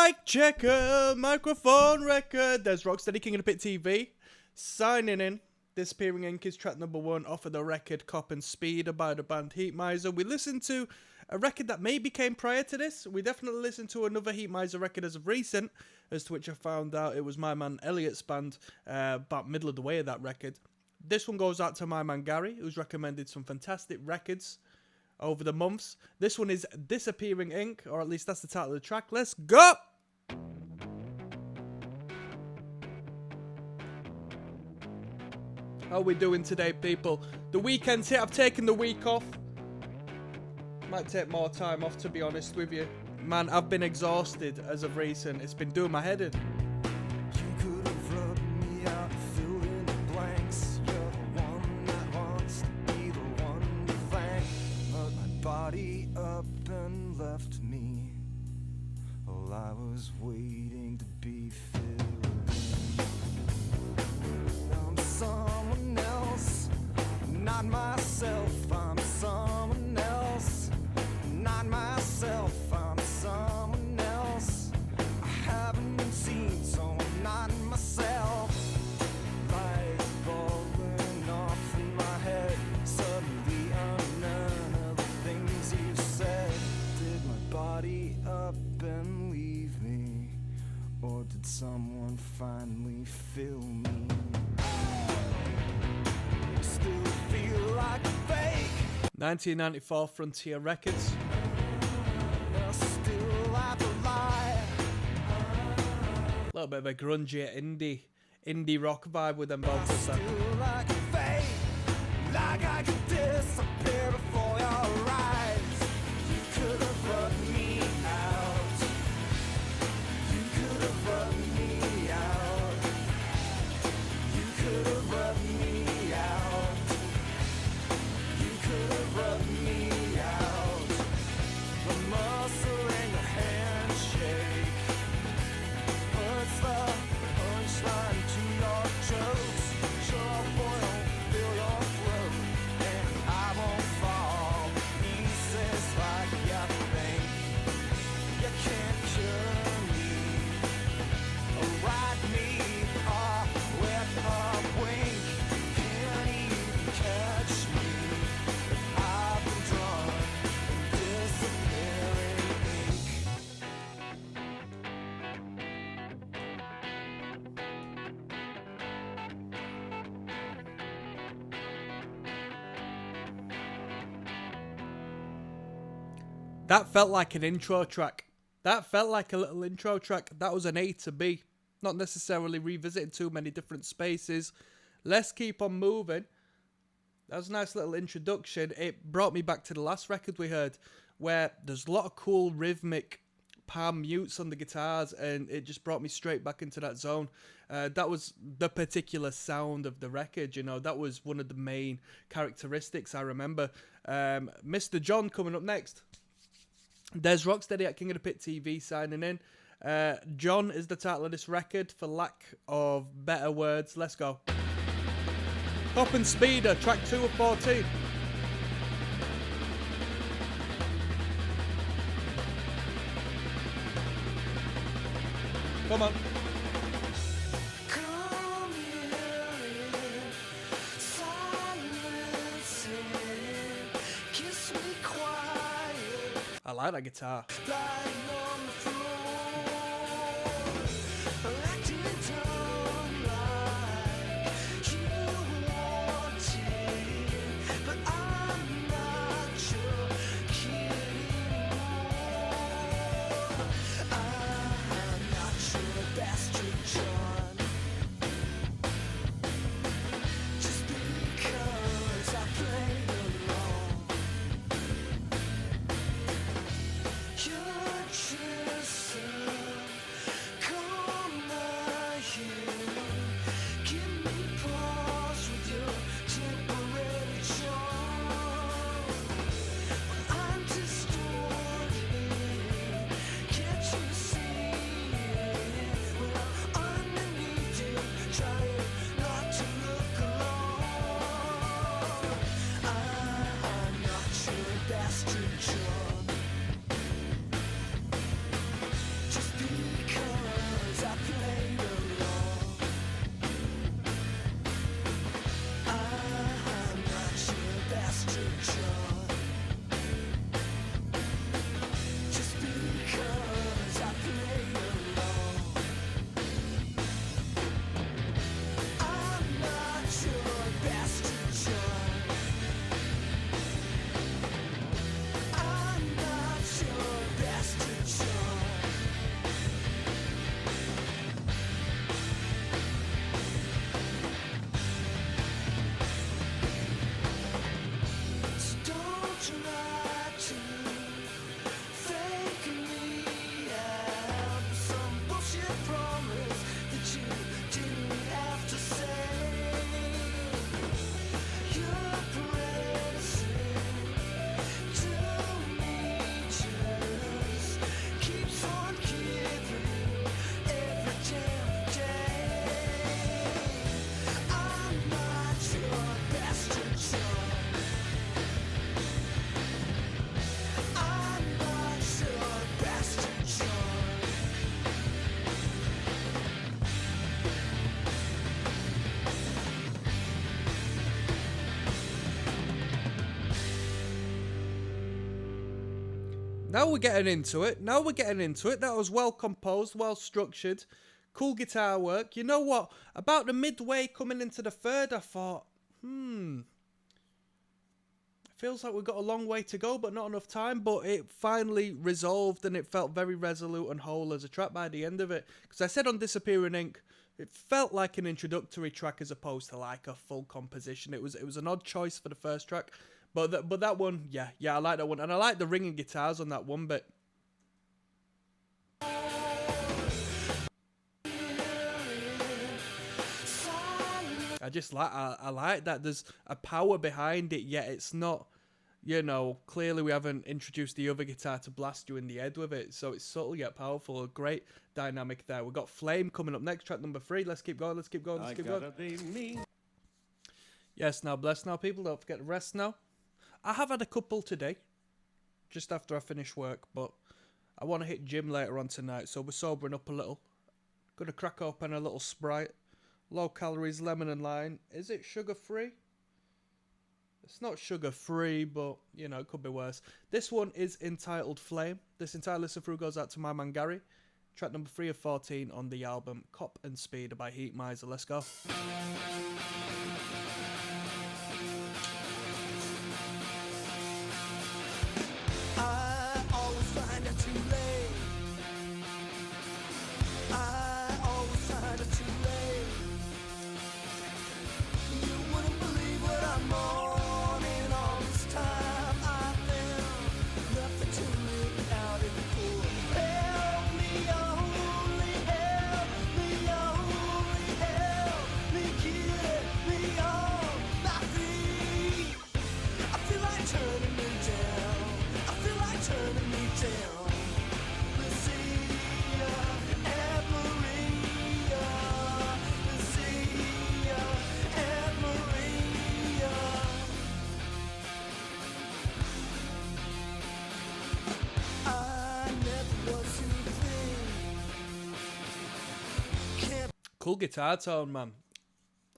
Mic checker, microphone record. There's ROCKSTEADY, King of the Pit TV. Signing in. Disappearing Ink is track number 1 off of the record Cop and Speeder by the band Heatmiser. We listened to a record that maybe came prior to this. We definitely listened to another Heatmiser record as of recent, as to which I found out it was my man Elliot's band about middle of the way of that record. This one goes out to my man Gary, who's recommended some fantastic records over the months. This one is Disappearing Ink, or at least that's the title of the track. Let's go! How are we doing today, people? The weekend's hit. I've taken the week off. Might take more time off, to be honest with you. Man, I've been exhausted as of recent. It's been doing my head in. Body up and left me while I was waiting to be filled in. I'm someone else, not myself. I'm someone else, not myself. I'm someone else. I haven't been seen, so I'm not myself. Light bulb went off in my head. Suddenly I'm none of the things you said. Did my body up and leave me, or did someone finally fill me? Still feel like a fake. 1994 Frontier Records. Still have to lie. A little bit of a grungy indie rock vibe with them vocals there. Still like a fake, like I could disappear before your eyes. You could have run me out. You could have run me out. You could have run me out. You could have run me out. The muscle in your handshake puts the punchline to your jokes. Sure, boy, don't feel your throat, and I won't fall pieces like you think. You can't cure me or ride me off with a wink. Can't even catch me if I've been drawn in disappearing ink. That felt like an intro track. That felt like a little intro track. That was an A to B. Not necessarily revisiting too many different spaces. Let's keep on moving. That was a nice little introduction. It brought me back to the last record we heard, where there's a lot of cool rhythmic palm mutes on the guitars, and it just brought me straight back into that zone. That was the particular sound of the record, you know. That was one of the main characteristics I remember. Mr. John coming up next. There's ROCKSTEADY at King of the Pit TV signing in. John is the title of this record, for lack of better words. Let's go. Cop and Speeder, track 2 of 14. Come on. Come here in silence, kiss me quiet, I like that guitar. lying on the floor, acting dumb like you want it, but I'm not your kid anymore. I'm not your bastard John, just because I played along. You're Now we're getting into it. That was well composed, well structured, cool guitar work. You know what? About the midway coming into the third, I thought, feels like we've got a long way to go, but not enough time. But it finally resolved, and it felt very resolute and whole as a track by the end of it. Because I said on Disappearing Ink, it felt like an introductory track as opposed to like a full composition. It was an odd choice for the first track. But that one, yeah, I like that one. And I like the ringing guitars on that one bit. I like that. There's a power behind it, yet it's not, you know, clearly we haven't introduced the other guitar to blast you in the head with it. So it's subtle yet powerful. A great dynamic there. We've got Flame coming up next, track number 3. Let's keep going. Yes, now bless now, people. Don't forget to rest now. I have had a couple today, just after I finish work, but I want to hit gym later on tonight, so we're sobering up a little. Gonna crack open a little Sprite. Low calories, lemon and lime. Is it sugar free? It's not sugar free, but, you know, it could be worse. This one is entitled Flame. This entire listen through goes out to my man Gary. Track number 3 of 14 on the album Cop and Speed by Heatmiser. Let's go. I always find it too late. I always find it too late. You wouldn't believe what I'm on in all this time. I found nothing to live without it before. Help me, only help me, only help me, get me on my feet. I feel like turning me down. I feel like turning me down. Lucia and Maria. Lucia and Maria. I never was to think. Can't Cool guitar tone, man.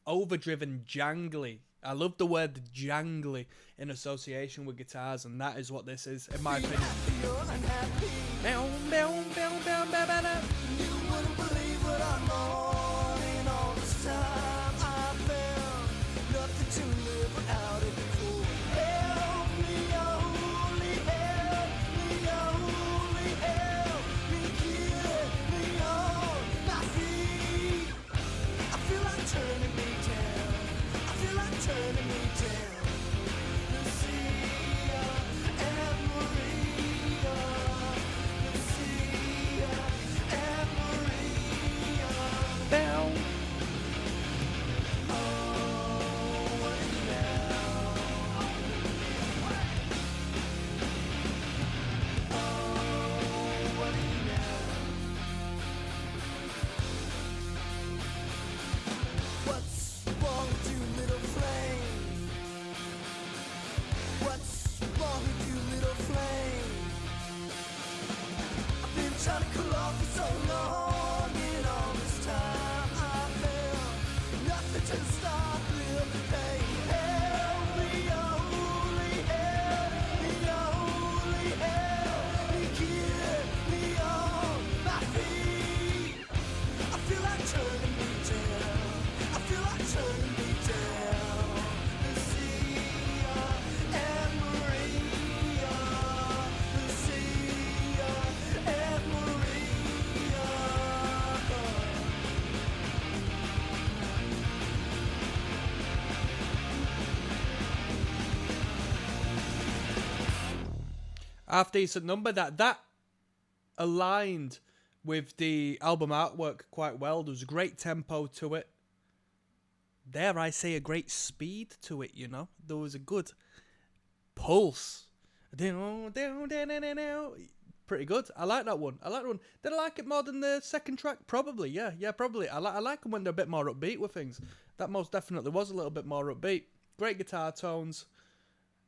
Overdriven, jangly. I love the word jangly in association with guitars, and that is what this is, in my opinion. feel unhappy. Bow, bow, bow, bow, bow, bow, bow. You wouldn't believe what I'm on in all this time. I found nothing to live without it before. Help me, only help me, only help me, get me on my feet. I feel like turning me down. I feel like turning me down. Lucia and Maria. Lucia and Maria. Bow. Oh, what now? Oh, what now? What's wrong with you, little flame? What's wrong with you, little flame? I've been trying to cool off for so long, and all this time I found nothing to stop little pain. Help me, only help me, only help me, get me on my feet. I feel like turning me down. I feel like turning me down. Lucia and Maria. Lucia and Maria. Half decent number. That aligned with the album artwork quite well. There was a great tempo to it. Dare I say a great speed to it, you know? There was a good pulse. Pretty good. I like that one. Did I like it more than the second track? Probably, yeah, probably. I like them when they're a bit more upbeat with things. That most definitely was a little bit more upbeat. Great guitar tones.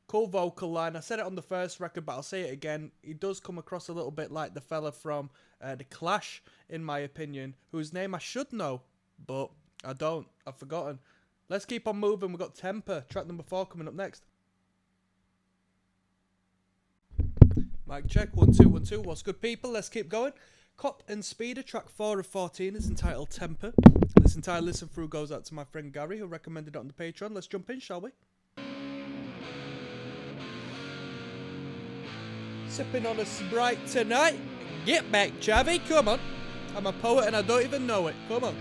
Cool vocal line. I said it on the first record, but I'll say it again. He does come across a little bit like the fella from The Clash, in my opinion, whose name I should know, but I don't. I've forgotten. Let's keep on moving. We've got Temper, track number 4 coming up next. Mic check, 1 2 1 2. What's good, people? Let's keep going. Cop and Speeder, track 4 of 14 is entitled Temper. This entire listen through goes out to my friend Gary, who recommended it on the Patreon. Let's jump in, shall we? Sipping on a Sprite tonight. Get back, Chavy, come on. I'm a poet and I don't even know it. Come on.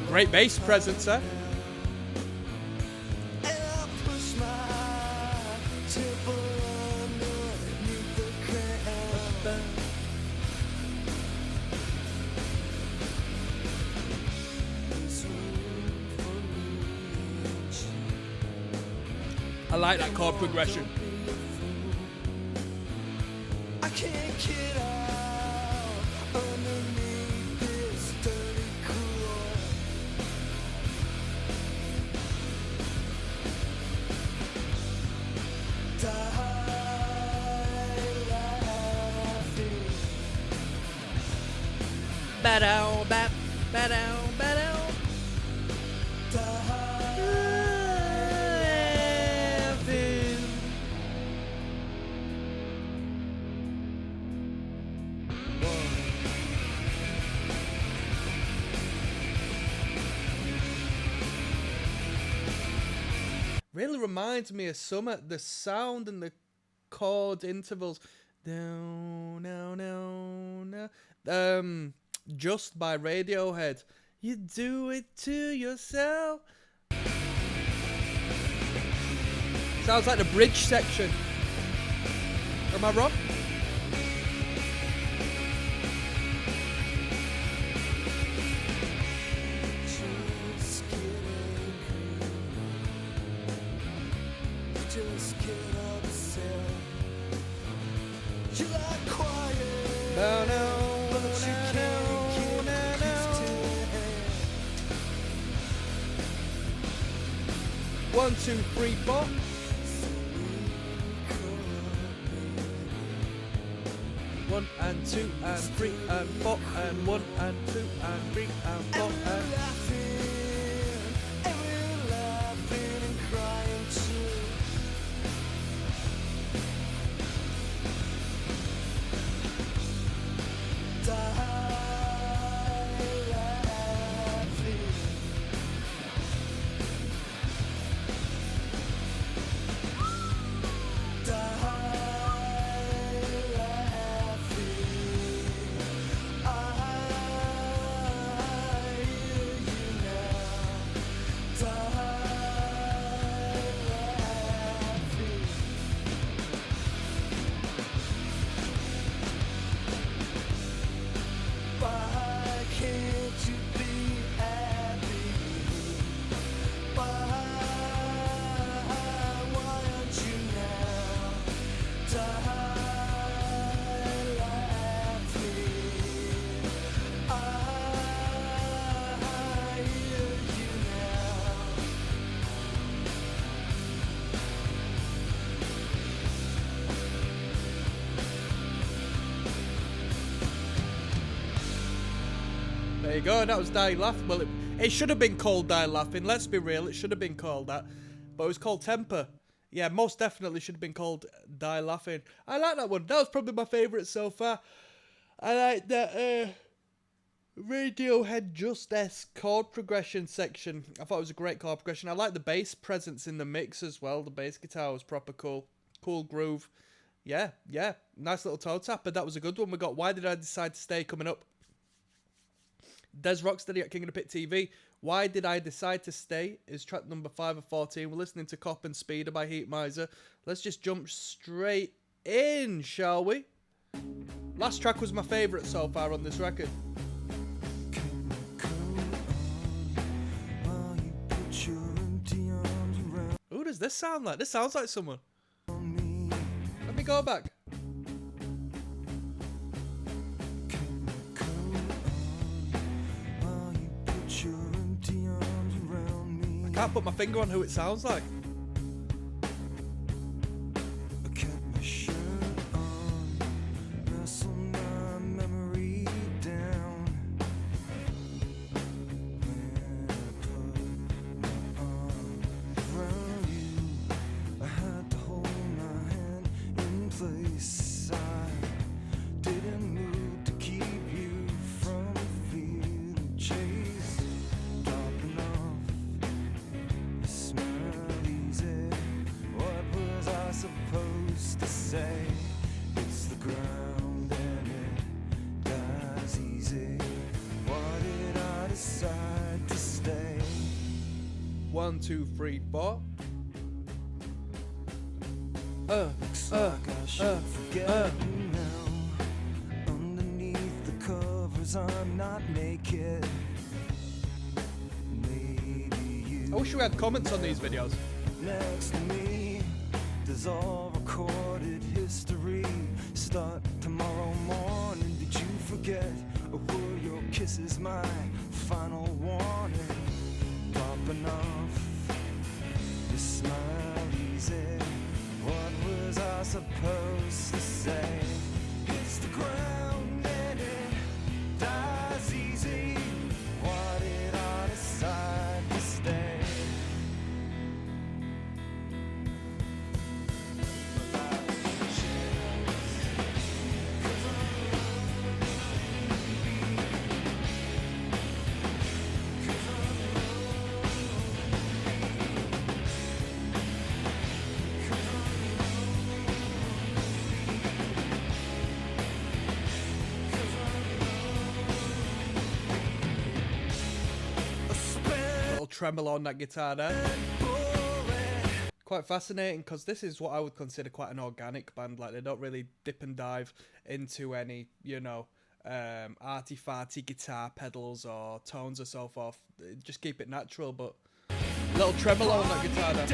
Great bass presence, eh? I like that chord progression. I can't get out underneath this dirty cruel. Die laughing. Ba-dow, bap, ba-dow, ba-dow. Really reminds me of Summer, the sound and the chord intervals. Down, no, no, no. Just by Radiohead. You do it to yourself. Sounds like the bridge section. Am I wrong? Just get upset. You like quiet. No, no, But you can't get used to it. 1 2 3 4. One and two and three and four and 1 and 2 and 3 and 4 and We're laughing and crying too. Die laughing. Die laughing. I hear you now. Die laughing. Why can't you be happy? Why aren't you now? Die laughing. I hear you now. There you go, that was Die Laughing. Well, it should have been called Die Laughing, let's be real, it should have been called that. But it was called Temper. Yeah, most definitely should have been called Die Laughing. I like that one, that was probably my favourite so far. I like that Radiohead Just-esque chord progression section. I thought it was a great chord progression. I like the bass presence in the mix as well, the bass guitar was proper cool. Cool groove. Yeah, nice little toe tapper, that was a good one. We got Why Did I Decide to Stay coming up. Des ROCKSTEADY at King of the Pit TV. Why Did I Decide to Stay is track number 5 of 14. We're listening to Cop and Speeder by Heatmiser. Let's just jump straight in, shall we? Last track was my favourite so far on this record. Who does this sound like? This sounds like someone. Let me go back. I can't put my finger on who it sounds like. 1, 2, 3, 4. Looks like I should forget you now. Underneath the covers, I'm not naked. Maybe you. I wish we had comments on these videos. Next to me, there's all recorded history. Start tomorrow morning. Did you forget, or were your kisses my final warning? Popping off, you smile easy. What was I supposed to say? It's the ground and it dies easy. Why did I decide to stay? Tremolo on that guitar there. Quite fascinating, because this is what I would consider quite an organic band. Like, they don't really dip and dive into any, you know, arty-farty guitar pedals or tones or so forth. They just keep it natural, but little tremolo on that guitar there.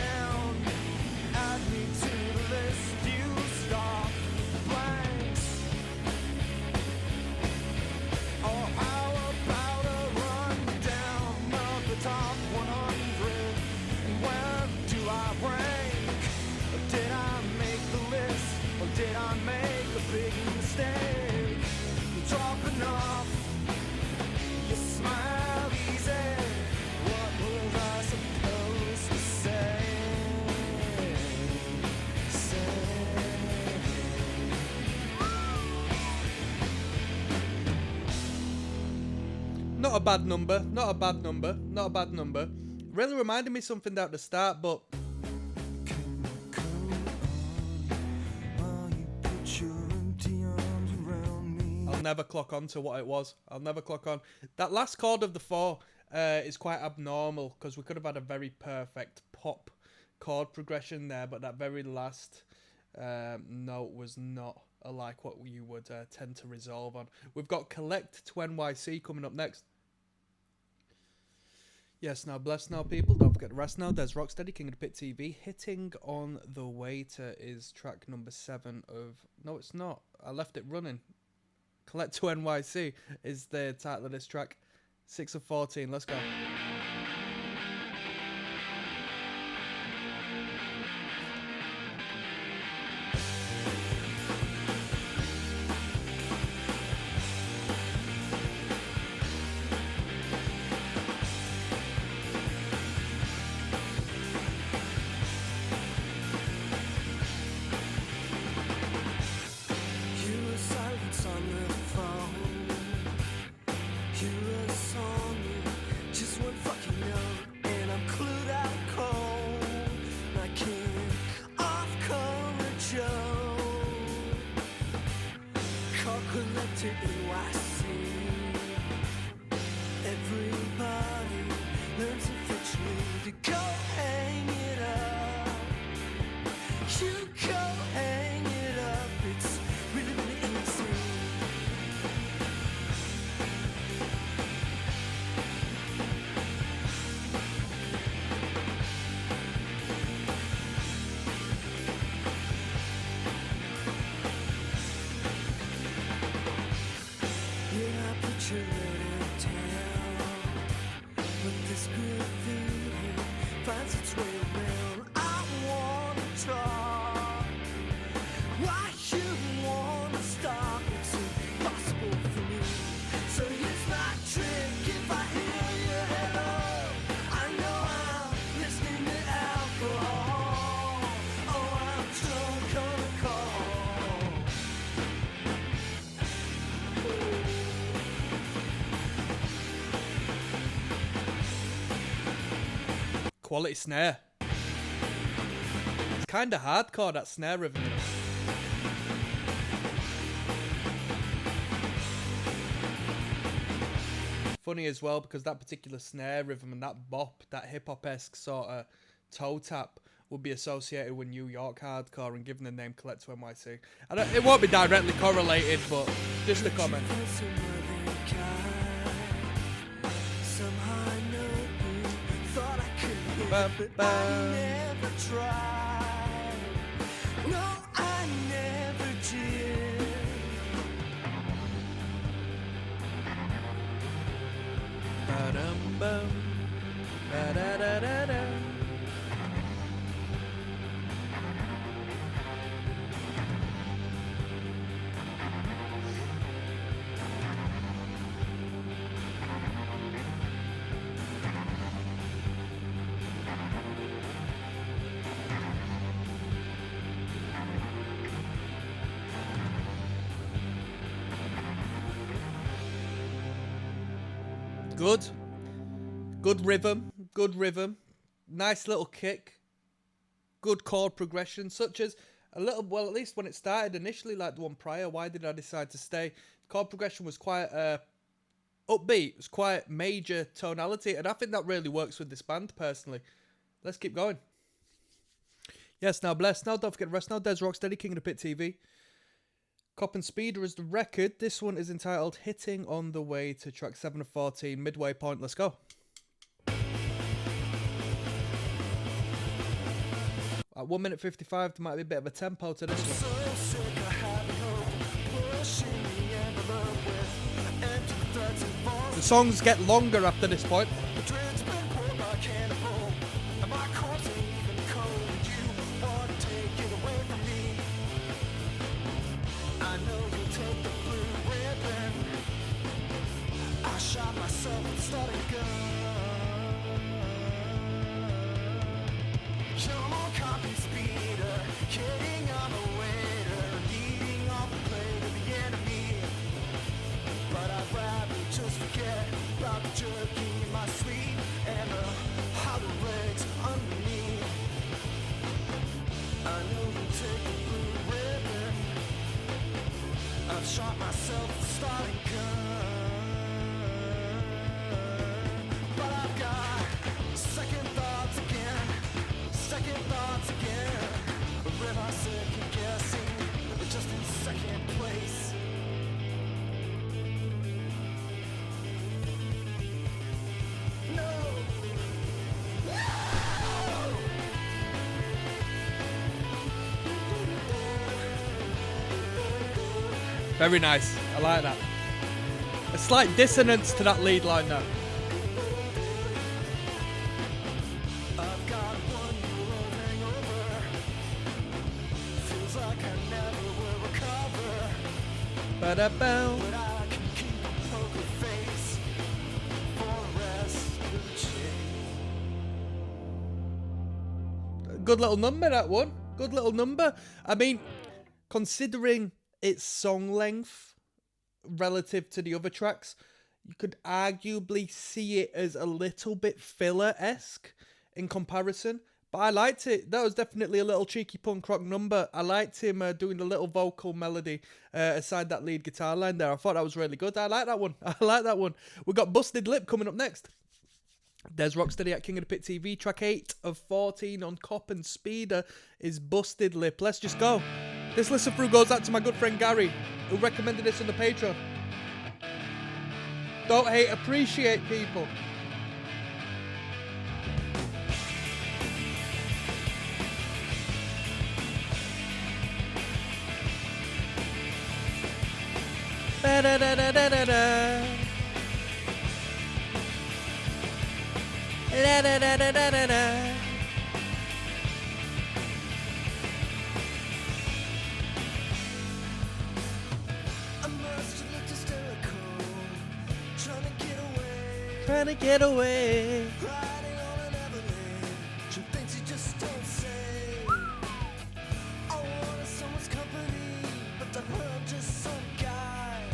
Not a bad number, not a bad number, not a bad number. Really reminded me something there at the start, but I'll never clock on to what it was. I'll never clock on. That last chord of the 4 is quite abnormal, because we could have had a very perfect pop chord progression there, but that very last note was not like what you would tend to resolve on. We've got Collect to NYC coming up next. Yes, now bless now, people. Don't forget the rest now. There's Rocksteady, King of the Pit TV. Hitting on the Waiter is track number 7 of... No, it's not. I left it running. Collect to NYC is the title of this track. 6 of 14. Let's go. Quality snare. It's kind of hardcore, that snare rhythm. funny as well because that particular snare rhythm and that bop, that hip-hop-esque sort of toe tap would be associated with New York hardcore and given the name Collector NYC. It won't be directly correlated, but just a comment. Ba, ba. No, I never did. Ba-dum-bum. Ba-da-da-da-da. Good rhythm, nice little kick, good chord progression, such as a little, well, at least when it started initially, like the one prior, Why Did I Decide to Stay? Chord progression was quite upbeat, it was quite major tonality, and I think that really works with this band, personally. Let's keep going. Yes, now Bless, now don't forget the rest, now Des Rocksteady, King of the Pit TV. Cop and Speeder is the record. This one is entitled Hitting on the Way to track 7 of 14, midway point. Let's go. At 1 minute 55, there might be a bit of a tempo to this one. The songs get longer after this point. Shot myself with a starting gun, but I've got second thoughts again. Where am I second guessing? Just in second place. No. Very nice. I like that. A slight dissonance to that lead line now. I've got one more hangover. Feels like I never will recover. Ba-da-bow. But I can keep a poker face for the rest of the day. Good little number, that one. Good little number. I mean, considering its song length relative to the other tracks, you could arguably see it as a little bit filler-esque in comparison. But I liked it. That was definitely a little cheeky punk rock number. I liked him doing the little vocal melody aside that lead guitar line there. I thought that was really good. I like that one. We got Busted Lip coming up next. Des Rocksteady at King of the Pit TV. Track 8 of 14 on Cop and Speeder is Busted Lip. Let's just go. This listen through goes out to my good friend Gary, who recommended this on the Patreon. Don't hate, appreciate people. Da-da-da-da-da-da. Da-da-da-da-da-da. Trying to get away. Riding on an avalanche of things you just don't say. I wanted someone's company, but the hub just some guy.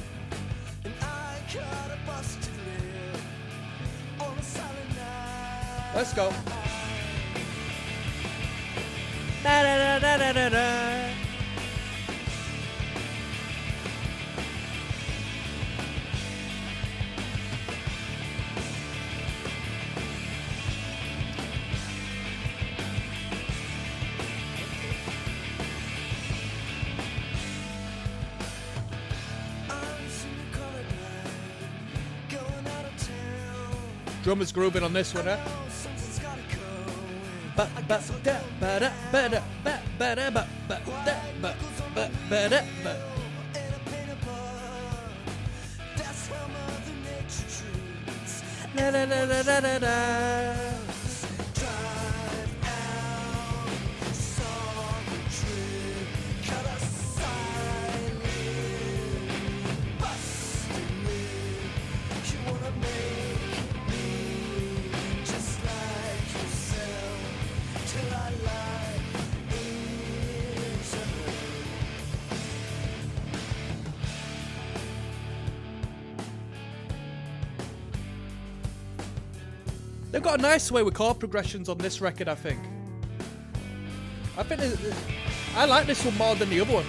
And I caught a busted lip on a silent night. Let's go. Da da da da da da da. Drummer's grooving on this one, eh? They've got a nice way with chord progressions on this record, I think. I like this one more than the other one.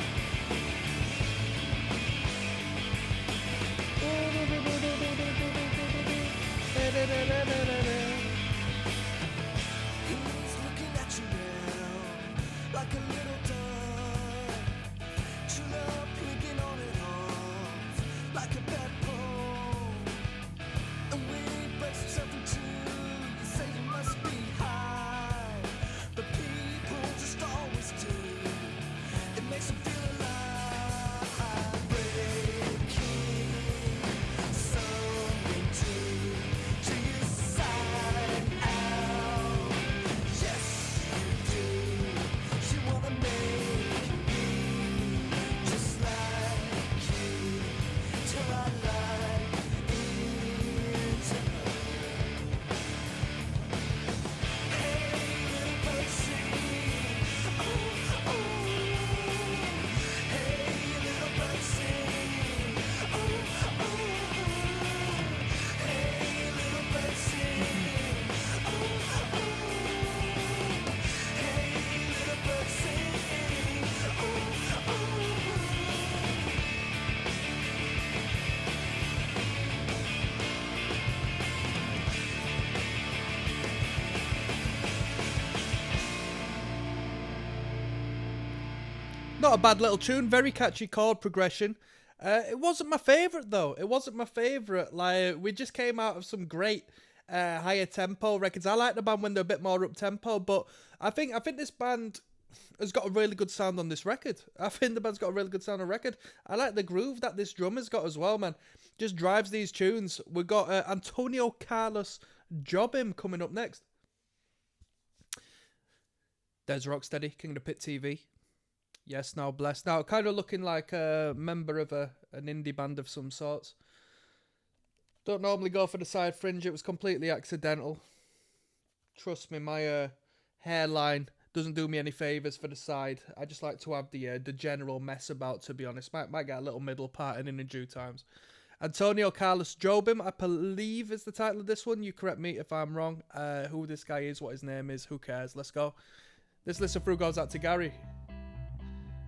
Not a bad little tune, very catchy chord progression. It wasn't my favourite though. It wasn't my favourite. Like, we just came out of some great higher tempo records. I like the band when they're a bit more up tempo, but I think this band has got a really good sound on this record. I think the band's got a really good sound on record. I like the groove that this drummer's got as well, man. Just drives these tunes. We've got Antonio Carlos Jobim coming up next. There's Rocksteady, King of the Pit TV. Yes, now blessed. Now, kind of looking like a member of an indie band of some sorts. Don't normally go for the side fringe. It was completely accidental. Trust me, my hairline doesn't do me any favours for the side. I just like to have the general mess about, to be honest. Might get a little middle parting in due times. Antonio Carlos Jobim, I believe is the title of this one. You correct me if I'm wrong. Who this guy is, what his name is, who cares? Let's go. This listen through goes out to Gary,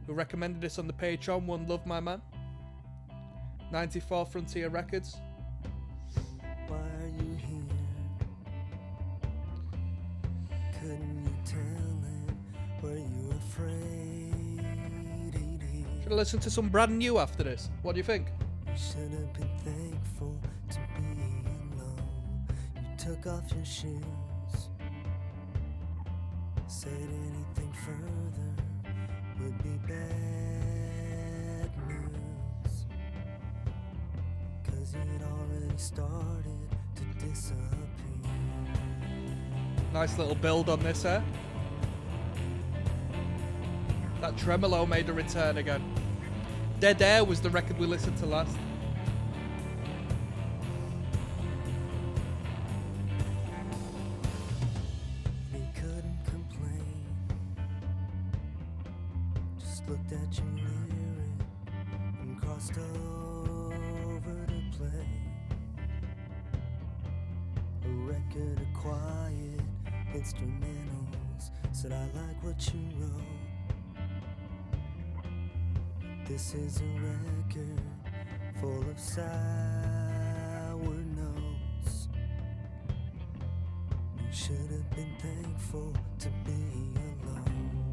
who recommended this on the Patreon. One love, my man. 94 Frontier Records. Why are you here? Couldn't you tell him? Were you afraid? Should I listen to some brand new after this? What do you think? You should have been thankful to be alone. You took off your shoes. Said anything further would be bad news. 'Cause you'd already started to disappear. Nice little build on this, eh? That tremolo made a return again. Dead Air was the record we listened to last. We couldn't complain. Just looked at your lyric and crossed over to play a record of quiet instrumentals. Said I like what you wrote. This is a record full of sour notes. You should have been thankful to be alone.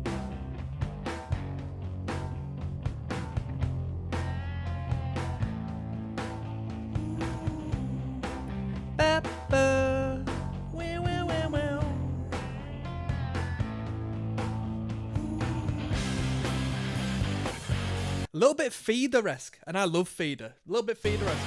Pepper. A little bit Feeder-esque, and I love Feeder. A little bit Feeder-esque.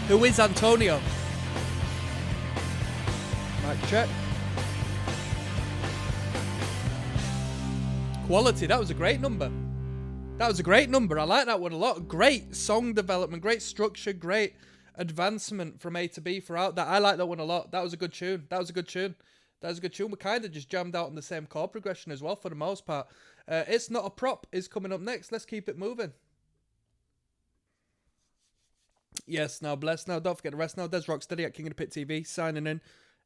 Who is Antonio? Mic check. Quality, that was a great number. That was a great number. I like that one a lot. Great song development, great structure, great advancement from A to B throughout that. I like that one a lot. That was a good tune. That was a good tune. That was a good tune. We kind of just jammed out on the same chord progression as well for the most part. It's Not a Prop is coming up next. Let's keep it moving. Yes, now bless. Now don't forget the rest. Now there's Rocksteady at King of the Pit TV signing in.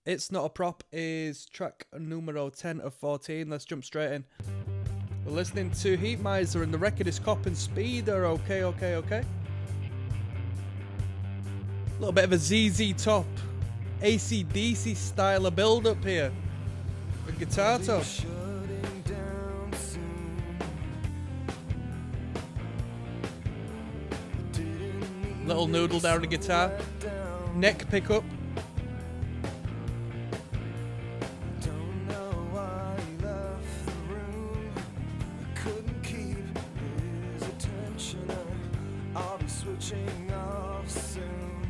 It's Not a Prop is track numero 10 of 14. Let's jump straight in. We're listening to Heatmiser and the record is Cop and Speeder. Okay. A little bit of a ZZ Top, AC/DC style of build up here. With guitar top. Little noodle down the guitar. Neck pickup. Don't know why he left the room. I couldn't keep his attention. I'll be switching off soon.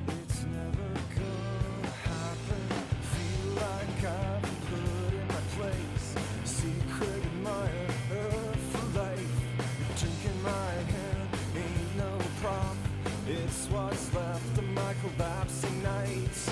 It's never gonna happen. Feel like I've been put in my place. Secret admirer for life. Drinking my hand ain't no prop. It's what's left of my collapsing nights.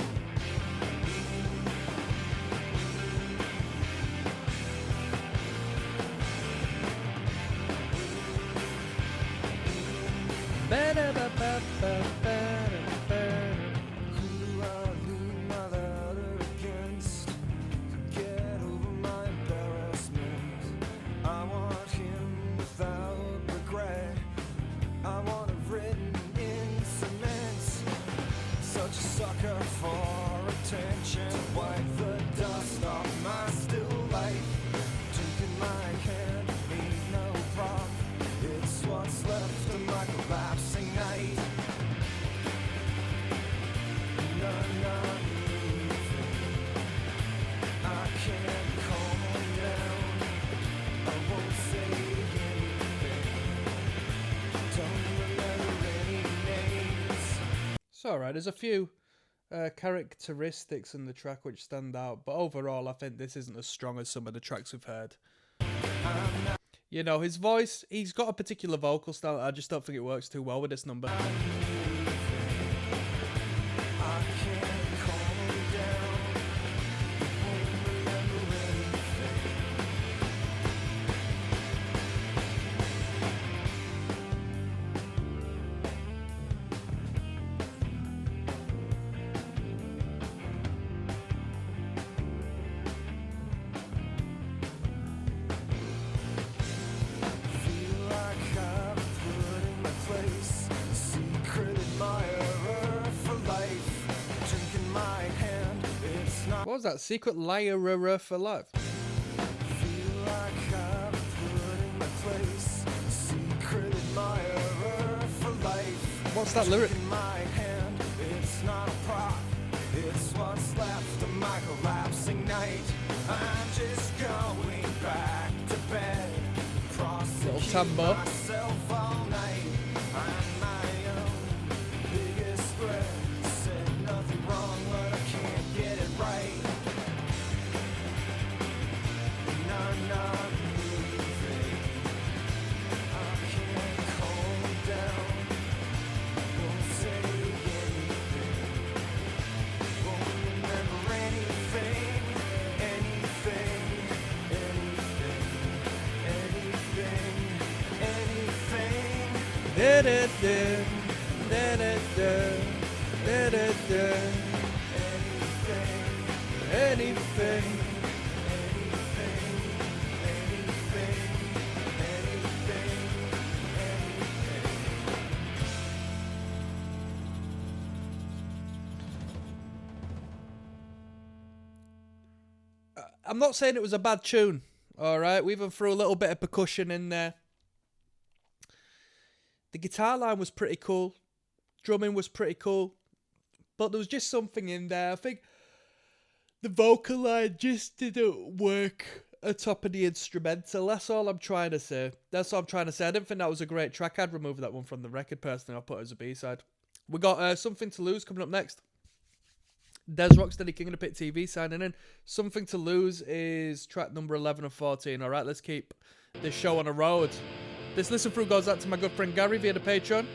Who I lean my ladder against. Get over my embarrassment. I want him without regret. I want it written in cement. Such a sucker for attention. Wipe the dust off my still life. Drinking my hand ain't no prop. It's what's left of my collapsing night. None of anything. I can't calm down. I won't say anything. Don't remember any names. It's alright, there's a few characteristics in the track which stand out, but overall I think this isn't as strong as some of the tracks we've heard. You know, his voice, he's got a particular vocal style, I just don't think it works too well with this number. I can't calm down. Won't remember anything. Feel like I've put in my place. Secret admirer for life. Drinking my hand, it's not. What was that? Secret Liar for Life? Feel like I've put in my place. Secret admirer for life. What's that lyric? In my hand, it's not a prop. It's what's left of my collapsing night. I'm just going back to bed. Little Prosecute tambo. myself all night. I'm my own biggest threat. Said nothing wrong, but I can't get it right. None of me. Anything. I'm not saying it was a bad tune, alright? We even threw a little bit of percussion in there. The guitar line was pretty cool. Drumming was pretty cool. But there was just something in there. I think the vocal line just didn't work atop of the instrumental. That's all I'm trying to say. I didn't think that was a great track. I'd remove that one from the record personally. I'll put it as a B-side. We got Something to Lose coming up next. Des ROCKSTEADY, King of the Pit TV signing in. Something to Lose is track number 11 of 14. All right, let's keep this show on the road. This listen through goes out to my good friend Gary via the Patreon.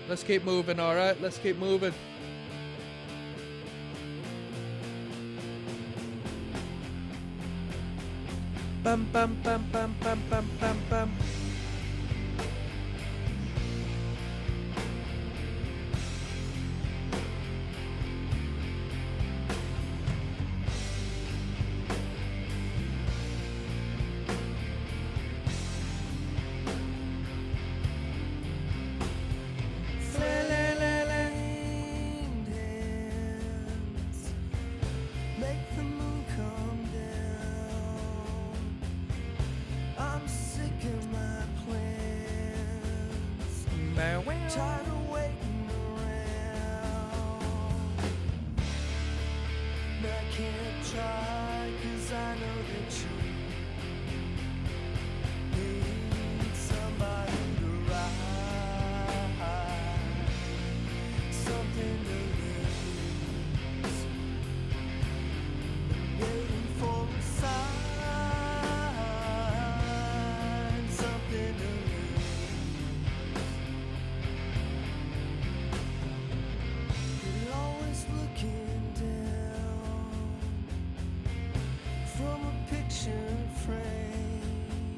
Let's keep moving, all right? Let's keep moving. Bam, bam, bam, bam, bam, bam, bam, bam. Tired of waiting around. I can't try, 'cause I know that you need somebody to ride, something to lose, waiting for a sign, something to lose. Looking down from a picture frame,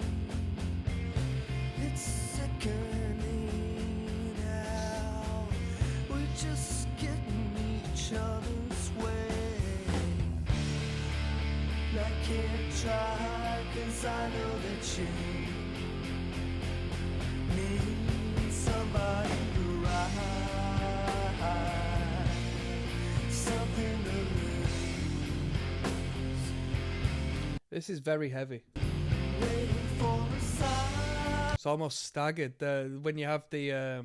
it's sickening how we're just getting each other's way. I can't try, 'cause I know that you need somebody to ride. This is very heavy. It's almost staggered. When you have the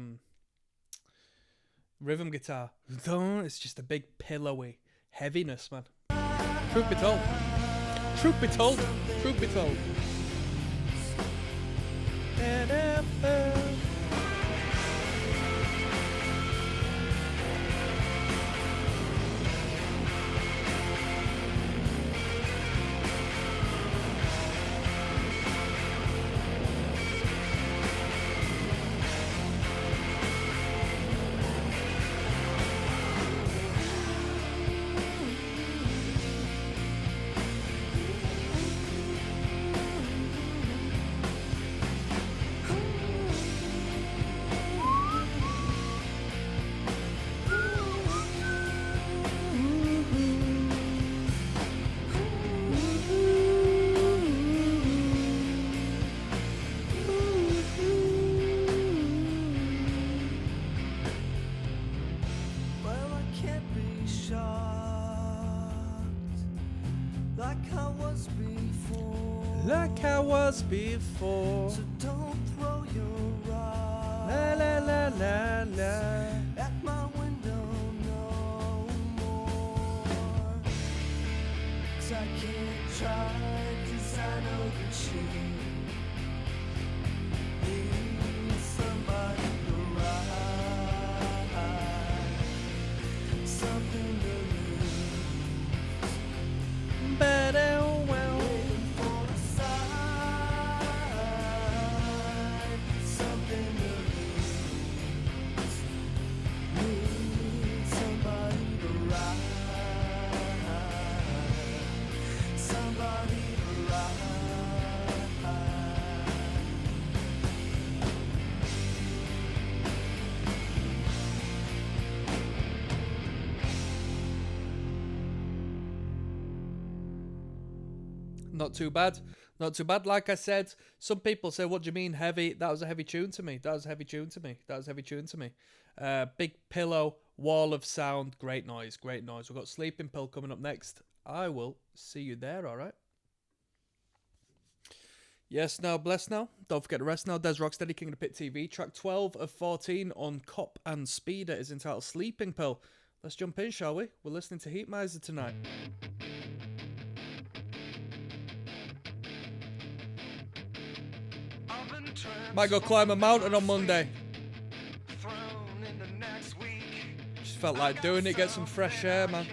rhythm guitar, it's just a big pillowy heaviness, man. Truth be told. Truth be told. Truth be told. Like I was before. So don't throw your rock La la la la la. at my window no more. 'Cause I can't try, 'cause I know that you need somebody to ride, something to lose. But Not too bad. Not too bad. Like I said, some people say, what do you mean heavy? That was a heavy tune to me. That was a heavy tune to me. That was a heavy tune to me. Big Pillow, Wall of Sound. Great noise. Great noise. We've got Sleeping Pill coming up next. I will see you there, all right? Yes, now, bless now. Don't forget the rest now. Des Rocksteady, King of the Pit TV. Track 12 of 14 on Cop and Speeder is entitled Sleeping Pill. Let's jump in, shall we? We're listening to Heatmiser tonight. Might go climb a mountain on Monday. Just felt like doing it, get some fresh air, man.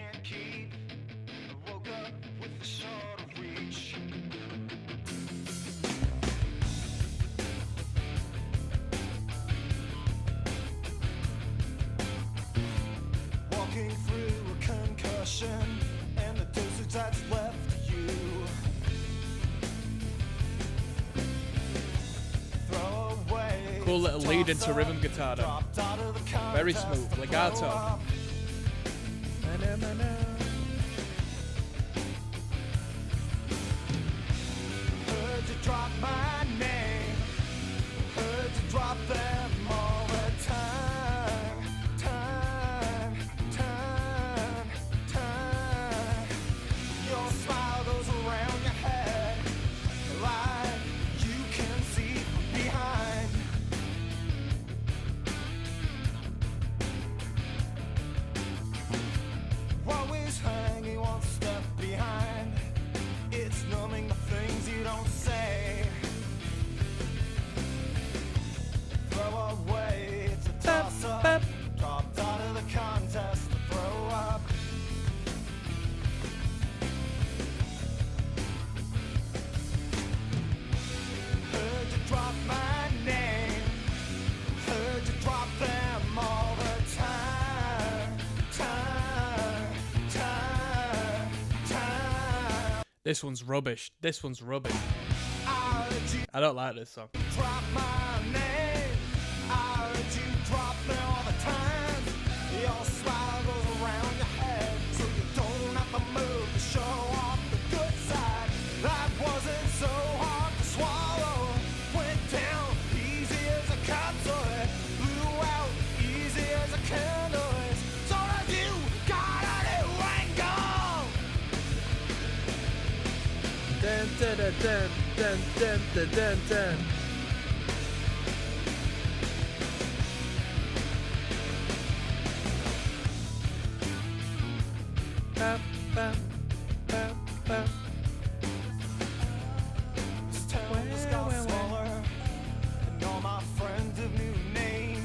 Walking through a concussion and the dosage that's left you. Throw away. Cool little lead into rhythm guitar then. Dropped out of the Very contest smooth, to legato. throw up. Heard you drop my name. Heard you drop them all the time. Time. Your smile goes around your head like you can see from behind. Always hanging one step behind. It's numbing the things you don't say. Throw away, it's a toss up. Dropped out of the contest to throw up. Heard you drop my name. Heard you drop them all the time. Time. This one's rubbish. This one's rubbish. I heard you I don't like this song. drop my name. I heard you drop them all the time. Your smile goes around your head, so you don't have to move to show off the good side. Life wasn't so hard to swallow. Went down easy as a cat toy. Blew out easy as a candle is. So that you gotta do and go. Dun, dun, dun, dun, dun, dun, dun, dun. Bam, bam, bam, bam. This town just got smaller, and all my friends have new names.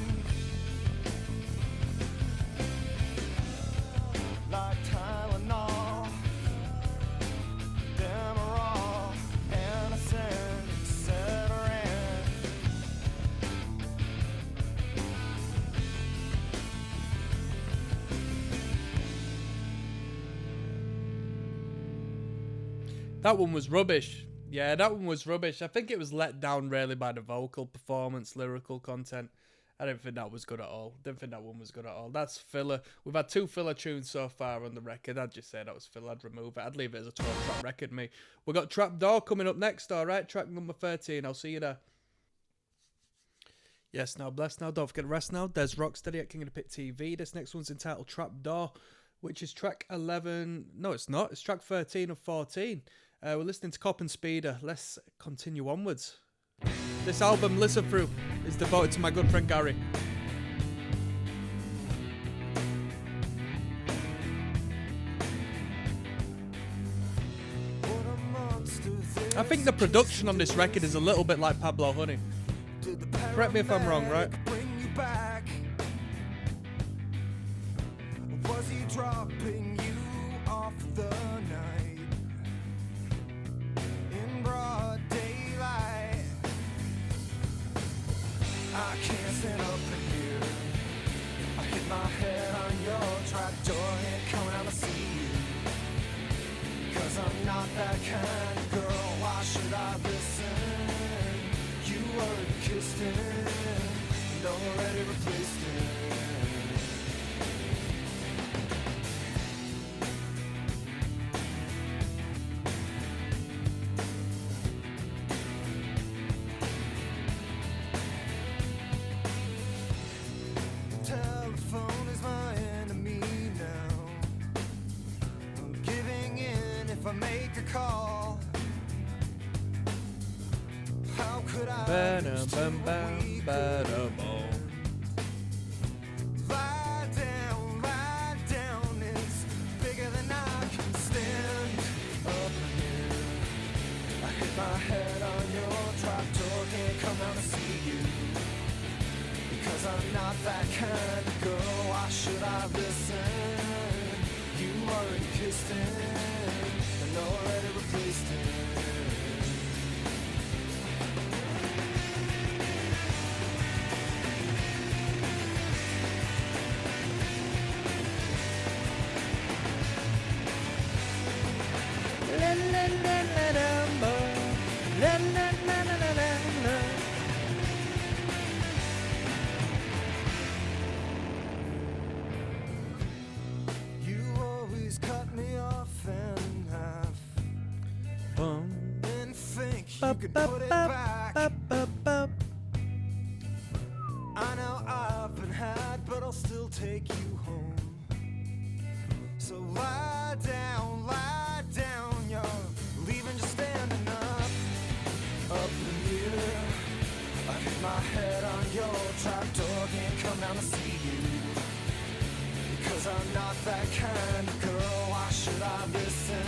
Like Tylenol, Demerol, Anacin, Cetran. That one was rubbish. Yeah, that one was rubbish. I think it was let down really by the vocal performance, lyrical content. I didn't think that was good at all. Didn't think that one was good at all. That's filler. We've had 2 filler tunes so far on the record. I'd just say that was filler. I'd remove it. I'd leave it as a 12-track record, me. We've got Trapdoor coming up next, all right? Track number 13. I'll see you there. Yes, now, bless now. Don't forget the rest now. There's Rocksteady at King of the Pit TV. This next one's entitled Trapdoor, which is track 11. No, it's not. It's track 13 of 14. We're listening to Cop and Speeder. Let's continue onwards. This album, listen through, is devoted to my good friend Gary. What a monster this I think the production on this record is a little bit like Pablo Honey. did the Correct me if I'm wrong, right? paramedic bring you back? Was he dropping you off the night in broad daylight? I can't stand up in here. I hit my head on your trapdoor, ain't coming out to see you. 'Cause I'm not that kind of girl, why should I listen? You already kissed him, and already replaced him. make a call. How could I Ba-dum, bum, bum, ba-dum, oh. lie down, it's bigger than I can stand. Up here, I hit my head on your trapdoor, can't come out and see you. Because I'm not that kind of girl, why should I listen? You already kissed him, and already replaced him. You always cut me off in half and think you could put it back. I know I've been had, but I'll still take you home. So lie down, you're leaving just standing up. Up in here, I hit my head on your trapdoor, can't come down to see you. Because I'm not that kind of girl, why should I listen?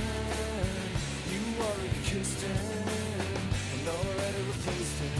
You already kissed him, and already replaced him.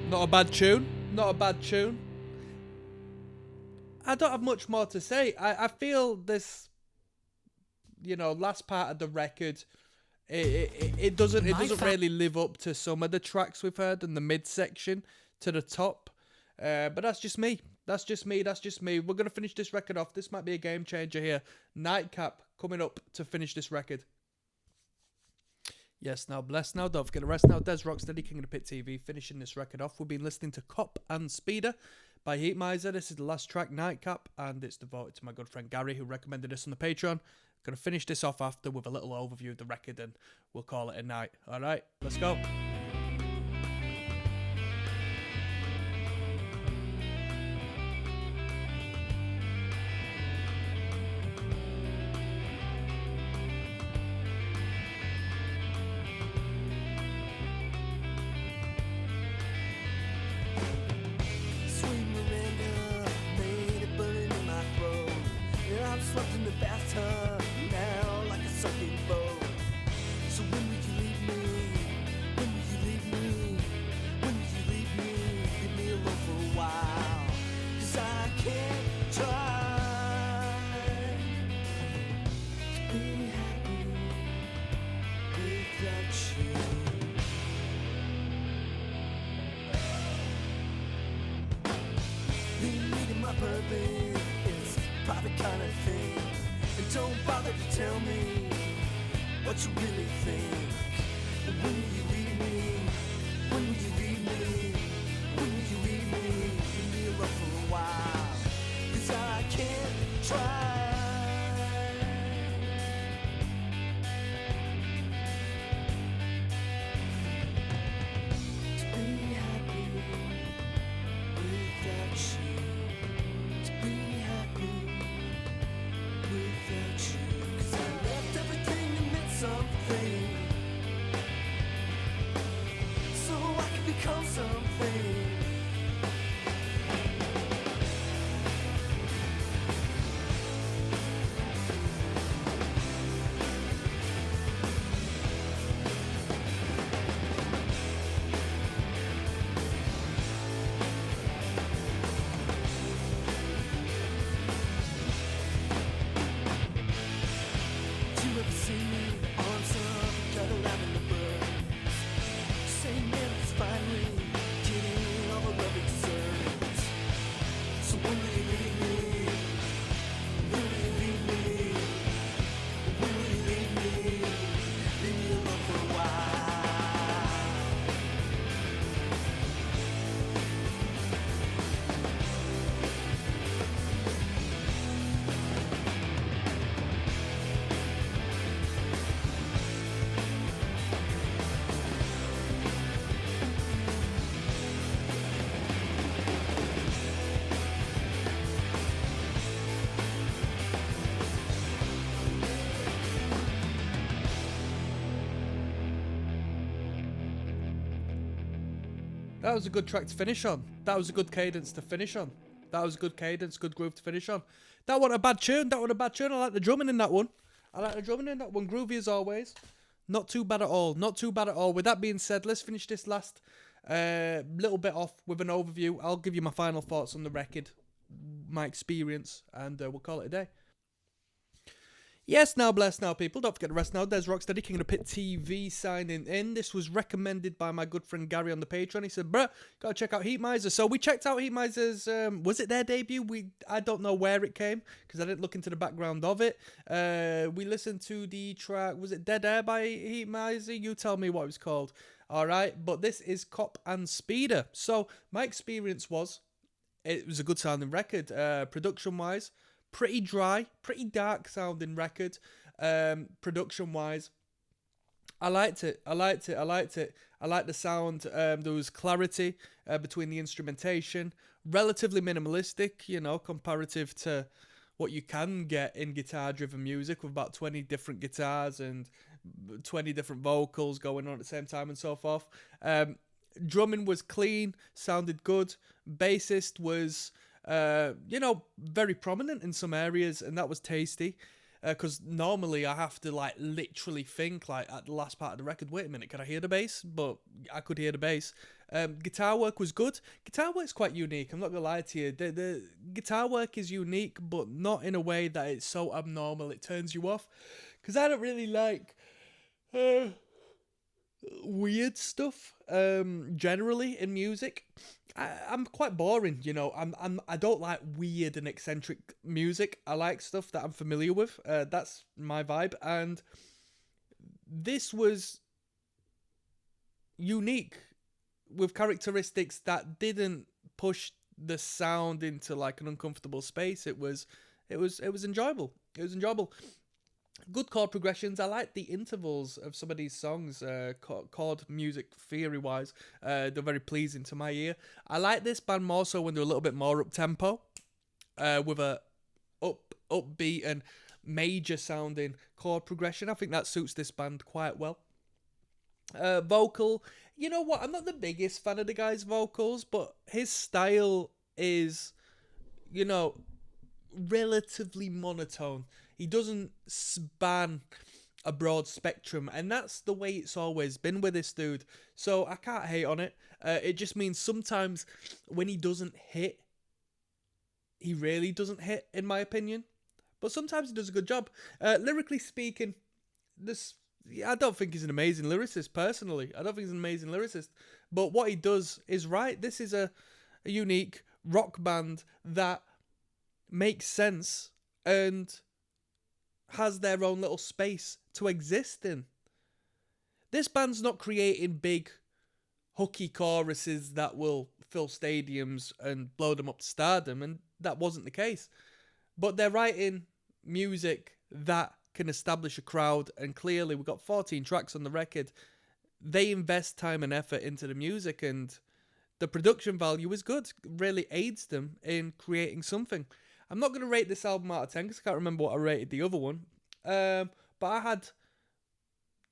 Not a bad tune. Not a bad tune. I don't have much more to say. I feel this, last part of the record, it doesn't really live up to some of the tracks we've heard in the midsection to the top. But that's just me. That's just me. We're going to finish this record off. This might be a game changer here. Nightcap coming up to finish this record. Yes, now bless now. Don't forget the rest now. Des Rocksteady, King of the Pit TV, finishing this record off. We've been listening to Cop and Speeder by Heatmiser. This is the last track, Nightcap, and it's devoted to my good friend Gary, who recommended this on the Patreon. Going to finish this off after with a little overview of the record, and we'll call it a night. All right, let's go. Sweet Miranda made a bullet in my throat. Yeah, I'm slumped in the bathtub now like a sucking boat. So when will you leave me? When will you leave me? When will you leave me? Leave me alone for a while. 'Cause I can't try to be happy without you. Meeting my purpose, it's a private kind of thing. And don't bother to tell me what you really think. When will you leave me? When will you leave me? When will you leave me? Leave me alone for a while. 'Cause I can't try to be happy without you. To be happy without you. 'Cause I left everything that meant something, so I could become something. Do you ever see me on some gather around in the birds? Saying that it's finally getting all the love it deserves. So when will you leave me? When will you leave me? When will you leave me? Leave me alone for a while. That was a good track to finish on. That was a good cadence to finish on. That was a good cadence, good groove to finish on. That wasn't a bad tune. That wasn't a bad tune. I like the drumming in that one. Groovy as always. Not too bad at all. Not too bad at all. With that being said, let's finish this last little bit off with an overview. I'll give you my final thoughts on the record, my experience, and we'll call it a day. Yes, now bless now, people. Don't forget the rest now. There's ROCKSTEADY, King of the Pit TV signing in. This was recommended by my good friend Gary on the Patreon. He said, bruh, gotta check out Heatmiser. So we checked out Heatmiser's, was it their debut? I don't know where it came, because I didn't look into the background of it. We listened to the track, was it Dead Air by Heatmiser? You tell me what it was called. Alright, but this is Cop and Speeder. So my experience was, it was a good sounding record, production-wise. Pretty dry, pretty dark sounding record, production-wise. I liked it. I liked the sound. There was clarity between the instrumentation. Relatively minimalistic, you know, comparative to what you can get in guitar-driven music with about 20 different guitars and 20 different vocals going on at the same time and so forth. Drumming was clean, sounded good. Bassist was... you know, very prominent in some areas, and that was tasty, because normally I have to like literally think like at the last part of the record, wait a minute, can I hear the bass? But I could hear the bass. Guitar work was good. Guitar work's quite unique, I'm not gonna lie to you. The guitar work is unique, but not in a way that it's so abnormal it turns you off, because I don't really like weird stuff generally in music. I'm quite boring, you know. I don't like weird and eccentric music. I like stuff that I'm familiar with. That's my vibe, and this was unique with characteristics that didn't push the sound into like an uncomfortable space. It was enjoyable. It was enjoyable. Good chord progressions. I like the intervals of some of these songs, chord music theory-wise. They're very pleasing to my ear. I like this band more so when they're a little bit more up-tempo, with a upbeat and major-sounding chord progression. I think that suits this band quite well. Vocal, you know what? I'm not the biggest fan of the guy's vocals, but his style is, you know, relatively monotone. He doesn't span a broad spectrum, and that's the way it's always been with this dude. So I can't hate on it. It just means sometimes when he doesn't hit, he really doesn't hit, in my opinion. But sometimes he does a good job. Lyrically speaking, I don't think he's an amazing lyricist, personally. I don't think he's an amazing lyricist. But what he does is right. This is a unique rock band that makes sense and has their own little space to exist in. This band's not creating big hooky choruses that will fill stadiums and blow them up to stardom, and that wasn't the case. But they're writing music that can establish a crowd, and clearly we've got 14 tracks on the record. They invest time and effort into the music, and the production value is good. It really aids them in creating something. I'm not going to rate this album out of 10 because I can't remember what I rated the other one. But I had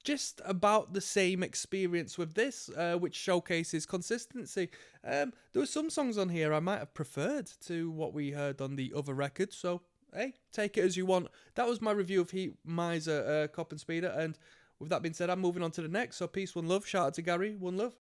just about the same experience with this, which showcases consistency. There were some songs on here I might have preferred to what we heard on the other record. So, hey, take it as you want. That was my review of Heatmiser, Cop and Speeder. And with that being said, I'm moving on to the next. So, peace, one love. Shout out to Gary, one love.